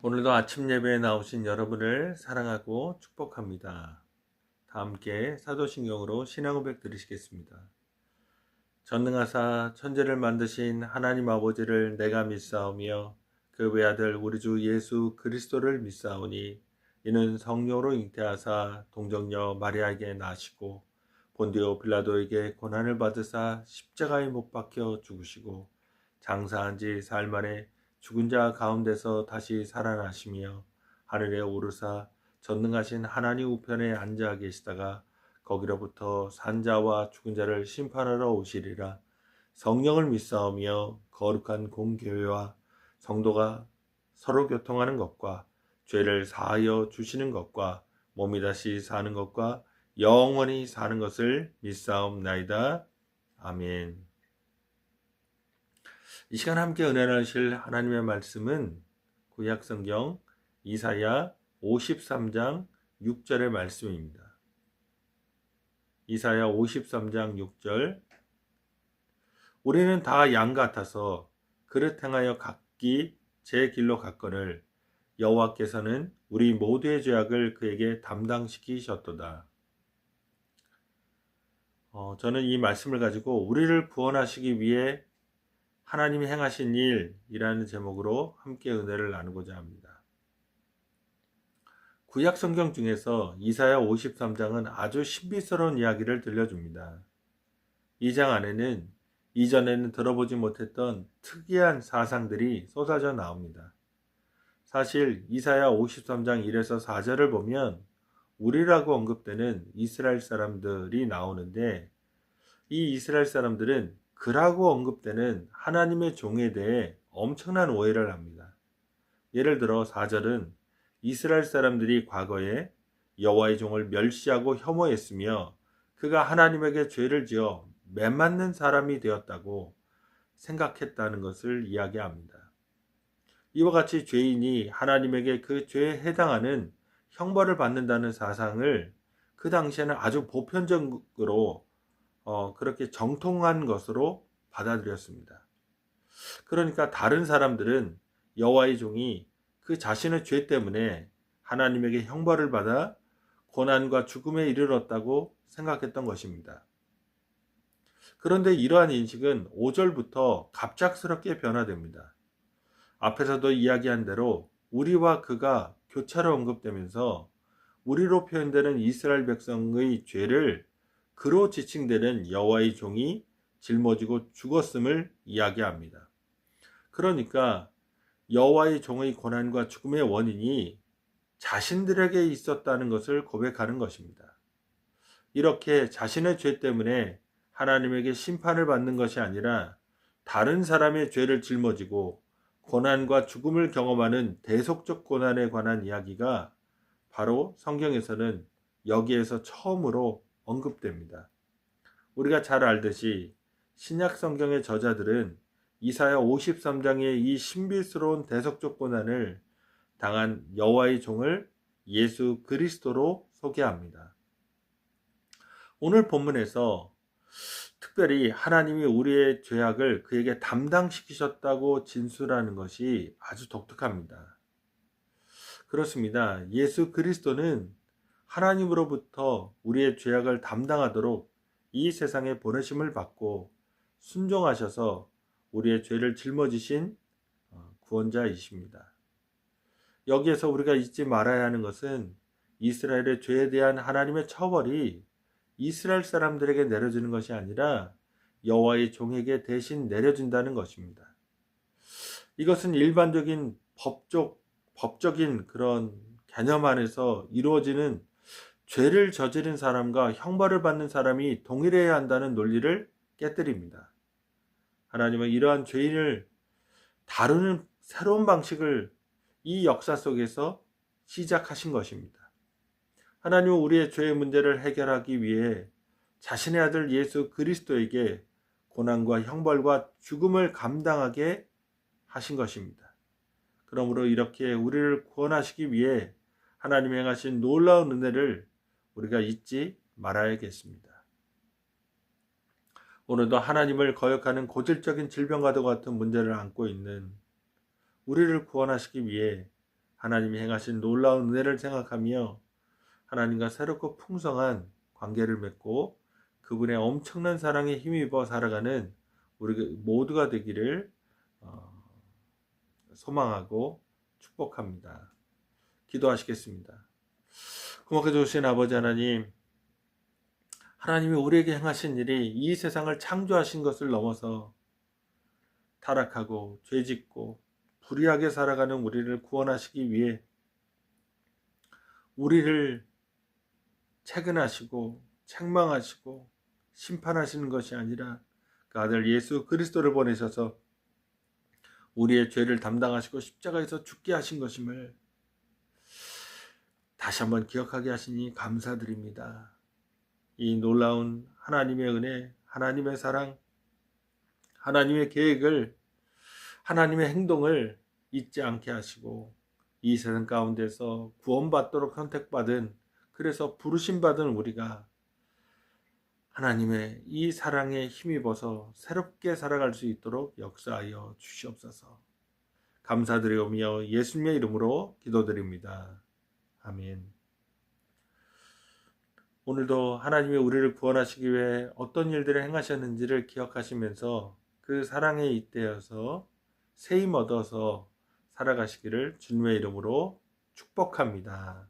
오늘도 아침 예배에 나오신 여러분을 사랑하고 축복합니다. 다 함께 사도신경으로 신앙 고백 드리시겠습니다. 전능하사 천지를 만드신 하나님 아버지를 내가 믿사오며 그 외아들 우리 주 예수 그리스도를 믿사오니 이는 성령으로 잉태하사 동정녀 마리아에게 나시고 본디오 빌라도에게 고난을 받으사 십자가에 못 박혀 죽으시고 장사한 지 사흘 만에 죽은 자 가운데서 다시 살아나시며 하늘에 오르사 전능하신 하나님 우편에 앉아 계시다가 거기로부터 산자와 죽은 자를 심판하러 오시리라. 성령을 믿사오며 거룩한 공교회와 성도가 서로 교통하는 것과 죄를 사하여 주시는 것과 몸이 다시 사는 것과 영원히 사는 것을 믿사옵나이다. 아멘. 이 시간 함께 은혜 나누실 하나님의 말씀은 구약성경 이사야 53장 6절의 말씀입니다. 이사야 53장 6절. 우리는 다 양 같아서 그릇 행하여 각기 제 길로 갔거늘 여호와께서는 우리 모두의 죄악을 그에게 담당시키셨도다. 저는 이 말씀을 가지고 우리를 구원하시기 위해 하나님이 행하신 일이라는 제목으로 함께 은혜를 나누고자 합니다. 구약 성경 중에서 이사야 53장은 아주 신비스러운 이야기를 들려줍니다. 이 장 안에는 이전에는 들어보지 못했던 특이한 사상들이 쏟아져 나옵니다. 사실 이사야 53장 1에서 4절을 보면 우리라고 언급되는 이스라엘 사람들이 나오는데, 이 이스라엘 사람들은 그라고 언급되는 하나님의 종에 대해 엄청난 오해를 합니다. 예를 들어 4절은 이스라엘 사람들이 과거에 여호와의 종을 멸시하고 혐오했으며 그가 하나님에게 죄를 지어 매맞는 사람이 되었다고 생각했다는 것을 이야기합니다. 이와 같이 죄인이 하나님에게 그 죄에 해당하는 형벌을 받는다는 사상을 그 당시에는 아주 보편적으로 그렇게 정통한 것으로 받아들였습니다. 그러니까 다른 사람들은 여호와의 종이 그 자신의 죄 때문에 하나님에게 형벌을 받아 고난과 죽음에 이르렀다고 생각했던 것입니다. 그런데 이러한 인식은 5절부터 갑작스럽게 변화됩니다. 앞에서도 이야기한 대로 우리와 그가 교차로 언급되면서 우리로 표현되는 이스라엘 백성의 죄를 그로 지칭되는 여호와의 종이 짊어지고 죽었음을 이야기합니다. 그러니까 여호와의 종의 고난과 죽음의 원인이 자신들에게 있었다는 것을 고백하는 것입니다. 이렇게 자신의 죄 때문에 하나님에게 심판을 받는 것이 아니라 다른 사람의 죄를 짊어지고 고난과 죽음을 경험하는 대속적 고난에 관한 이야기가 바로 성경에서는 여기에서 처음으로 언급됩니다. 우리가 잘 알듯이 신약 성경의 저자들은 이사야 53장의 이 신비스러운 대속적 고난을 당한 여호와의 종을 예수 그리스도로 소개합니다. 오늘 본문에서 특별히 하나님이 우리의 죄악을 그에게 담당시키셨다고 진술하는 것이 아주 독특합니다. 그렇습니다. 예수 그리스도는 하나님으로부터 우리의 죄악을 담당하도록 이 세상에 보내심을 받고 순종하셔서 우리의 죄를 짊어지신 구원자이십니다. 여기에서 우리가 잊지 말아야 하는 것은 이스라엘의 죄에 대한 하나님의 처벌이 이스라엘 사람들에게 내려지는 것이 아니라 여호와의 종에게 대신 내려진다는 것입니다. 이것은 일반적인 법적인 그런 개념 안에서 이루어지는 죄를 저지른 사람과 형벌을 받는 사람이 동일해야 한다는 논리를 깨뜨립니다. 하나님은 이러한 죄인을 다루는 새로운 방식을 이 역사 속에서 시작하신 것입니다. 하나님은 우리의 죄의 문제를 해결하기 위해 자신의 아들 예수 그리스도에게 고난과 형벌과 죽음을 감당하게 하신 것입니다. 그러므로 이렇게 우리를 구원하시기 위해 하나님이 행하신 놀라운 은혜를 우리가 잊지 말아야겠습니다. 오늘도 하나님을 거역하는 고질적인 질병과도 같은 문제를 안고 있는 우리를 구원하시기 위해 하나님이 행하신 놀라운 은혜를 생각하며 하나님과 새롭고 풍성한 관계를 맺고 그분의 엄청난 사랑에 힘입어 살아가는 우리 모두가 되기를 소망하고 축복합니다. 기도하시겠습니다. 고맙게 좋으신 아버지 하나님, 하나님이 우리에게 행하신 일이 이 세상을 창조하신 것을 넘어서 타락하고 죄짓고 불의하게 살아가는 우리를 구원하시기 위해 우리를 채근하시고 책망하시고 심판하시는 것이 아니라 그 아들 예수 그리스도를 보내셔서 우리의 죄를 담당하시고 십자가에서 죽게 하신 것임을 다시 한번 기억하게 하시니 감사드립니다. 이 놀라운 하나님의 은혜, 하나님의 사랑, 하나님의 계획을, 하나님의 행동을 잊지 않게 하시고 이 세상 가운데서 구원받도록 선택받은, 그래서 부르심받은 우리가 하나님의 이 사랑에 힘입어서 새롭게 살아갈 수 있도록 역사하여 주시옵소서. 감사드리오며 예수님의 이름으로 기도드립니다. 아멘. 오늘도 하나님이 우리를 구원하시기 위해 어떤 일들을 행하셨는지를 기억하시면서 그 사랑에 잇대어서 새 힘 얻어서 살아가시기를 주님의 이름으로 축복합니다.